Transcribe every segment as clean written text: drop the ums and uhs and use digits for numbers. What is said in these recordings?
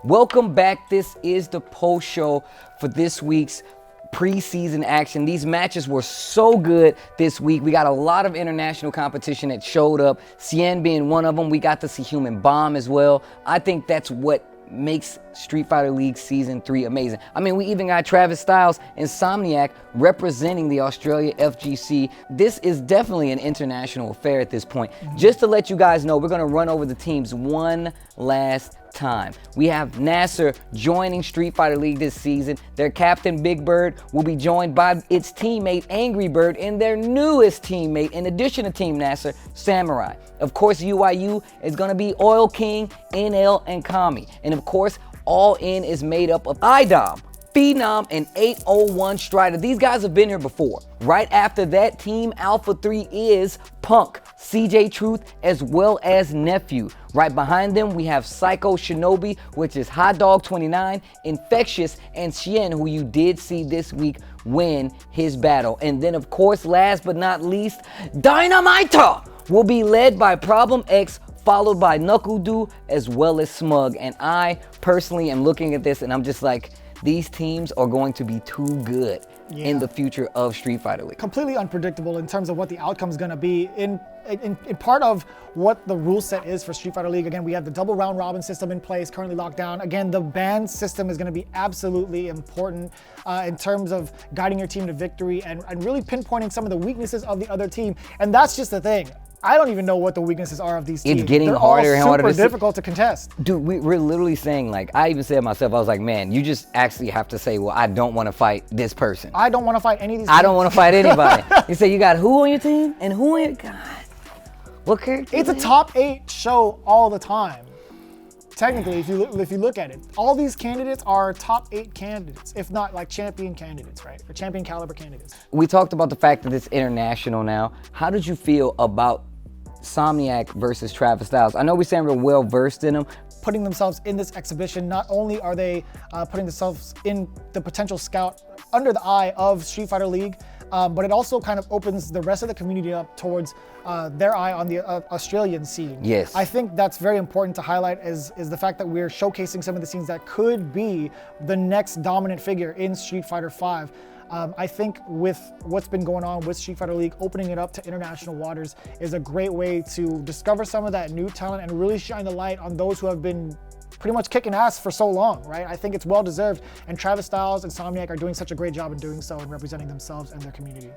Welcome back. This is the post show for this week's preseason action. These matches were so good this week. We got a lot of international competition that showed up. Xian being one of them. We got to see HumanBomb as well. I think that's what makes Street Fighter League Season 3 amazing. I mean, we even got Travis Styles and Somniac representing the Australia FGC. This is definitely an international affair at this point. Just to let you guys know, we're going to run over the teams one last time. We have NASR joining Street Fighter League this season. Their captain Bigbird will be joined by its teammate Angrybird and their newest teammate, in addition to Team NASR, Samurai. Of course, UIU is going to be Oil King, NL, and Kami. And of course, All In is made up of iDom, Phenom, and 801 Strider. These guys have been here before. Right after that, Team Alpha 3 is Punk, CJ Truth, as well as Nephew. Right behind them, we have Psycho Shinobi, which is Hot Dog 29, Infexious, and Xian, who you did see this week win his battle. And then, of course, last but not least, Dynamite will be led by Problem X, followed by NuckleDu, as well as Smug. And I personally am looking at this and I'm just like, these teams are going to be too good in the future of Street Fighter League. Completely unpredictable in terms of what the outcome is going to be. In part of what the rule set is for Street Fighter League, again, we have the double round robin system in place, currently locked down. Again, the ban system is going to be absolutely important in terms of guiding your team to victory and really pinpointing some of the weaknesses of the other team. And that's just the thing. I don't even know what the weaknesses are of these teams. It's getting They're harder and harder. Super difficult to contest. Dude, we're literally saying, like, I even said myself, I was like, man, you just actually have to say, well, I don't want to fight this person. I don't want to fight any of these I don't want to fight anybody. You say you got who on your team and who on your, God, what character? It's a top 8 show all the time. Technically, if you look at it, all these candidates are top 8 candidates, if not like champion candidates, right? Or champion caliber candidates. We talked about the fact that it's international now. How did you feel about Somniac versus Travis Styles? I know we're saying we're well versed in them. Putting themselves in this exhibition, not only are they putting themselves in the potential scout under the eye of Street Fighter League, but it also kind of opens the rest of the community up towards their eye on the Australian scene. Yes. I think that's very important to highlight is the fact that we're showcasing some of the scenes that could be the next dominant figure in Street Fighter V. I think with what's been going on with Street Fighter League, opening it up to international waters is a great way to discover some of that new talent and really shine the light on those who have been pretty much kicking ass for so long, right? I think it's well deserved, and Travis Styles and Somniac are doing such a great job in doing so and representing themselves and their community.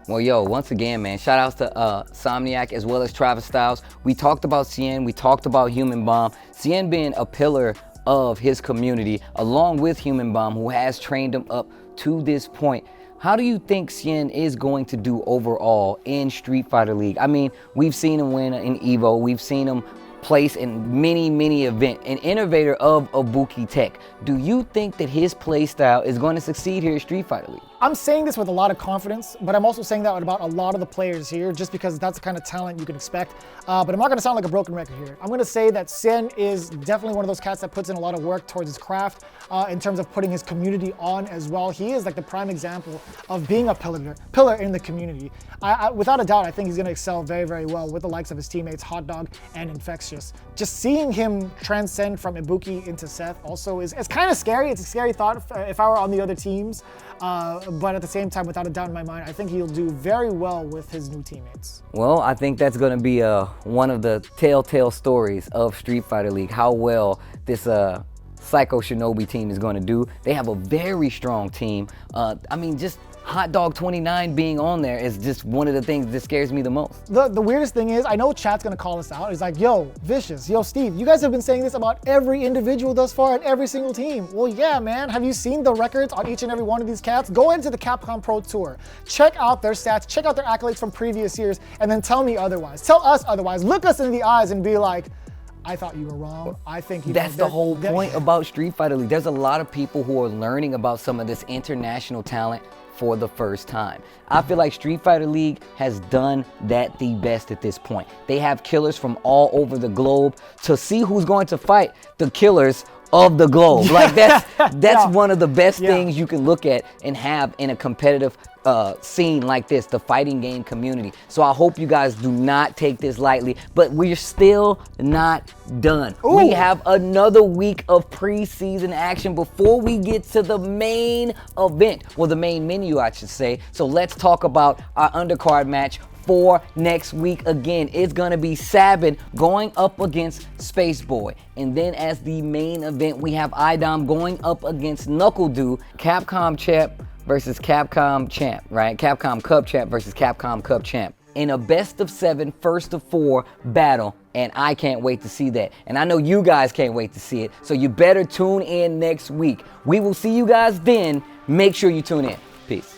Well, yo, once again, man, shout outs to Somniac as well as Travis Styles. We talked about Xian, we talked about HumanBomb. Xian being a pillar of his community, along with HumanBomb, who has trained him up to this point. How do you think Xian is going to do overall in Street Fighter League? I mean, we've seen him win in Evo, we've seen him place in many events, an innovator of Ibuki tech. Do you think that his play style is going to succeed here at Street Fighter League? I'm saying this with a lot of confidence, but I'm also saying that about a lot of the players here, just because that's the kind of talent you can expect. But I'm not going to sound like a broken record here. I'm going to say that Xian is definitely one of those cats that puts in a lot of work towards his craft in terms of putting his community on as well. He is like the prime example of being a pillar in the community. Without a doubt, I think he's going to excel very well with the likes of his teammates, Hot Dog and Infexious. Just seeing him transcend from Ibuki into Seth also it's kind of scary. It's a scary thought if I were on the other teams. But at the same time, without a doubt in my mind, I think he'll do very well with his new teammates. Well, I think that's going to be one of the telltale stories of Street Fighter League, how well this Psycho Shinobi team is going to do. They have a very strong team. I mean, just Hot Dog 29 being on there is just one of the things that scares me the most. The weirdest thing is, I know chat's gonna call us out. It's like, yo, Vicious, yo, Steve, you guys have been saying this about every individual thus far and every single team. Well, yeah, man. Have you seen the records on each and every one of these cats? Go into the Capcom Pro Tour. Check out their stats, check out their accolades from previous years, and then tell me otherwise. Tell us otherwise. Look us in the eyes and be like, I thought you were wrong. I think you That's the whole point about Street Fighter League. There's a lot of people who are learning about some of this international talent for the first time. I feel like Street Fighter League has done that the best at this point. They have killers from all over the globe. To see who's going to fight the killers of the globe. Like that's Yeah. one of the best Yeah. things you can look at and have in a competitive scene like this, the fighting game community. So I hope you guys do not take this lightly, but we're still not done. We have another week of preseason action before we get to the main event, well, the main menu, I should say. So let's talk about our undercard match for next week. Again, it's gonna be Sabin going up against Space Boy, and then as the main event, we have iDom going up against NuckleDu, Capcom champ versus Capcom champ, right? Capcom Cup champ versus Capcom Cup champ in a best of 7, first of 4 battle, and I can't wait to see that. And I know you guys can't wait to see it, so you better tune in next week. We will see you guys then. Make sure you tune in. Peace.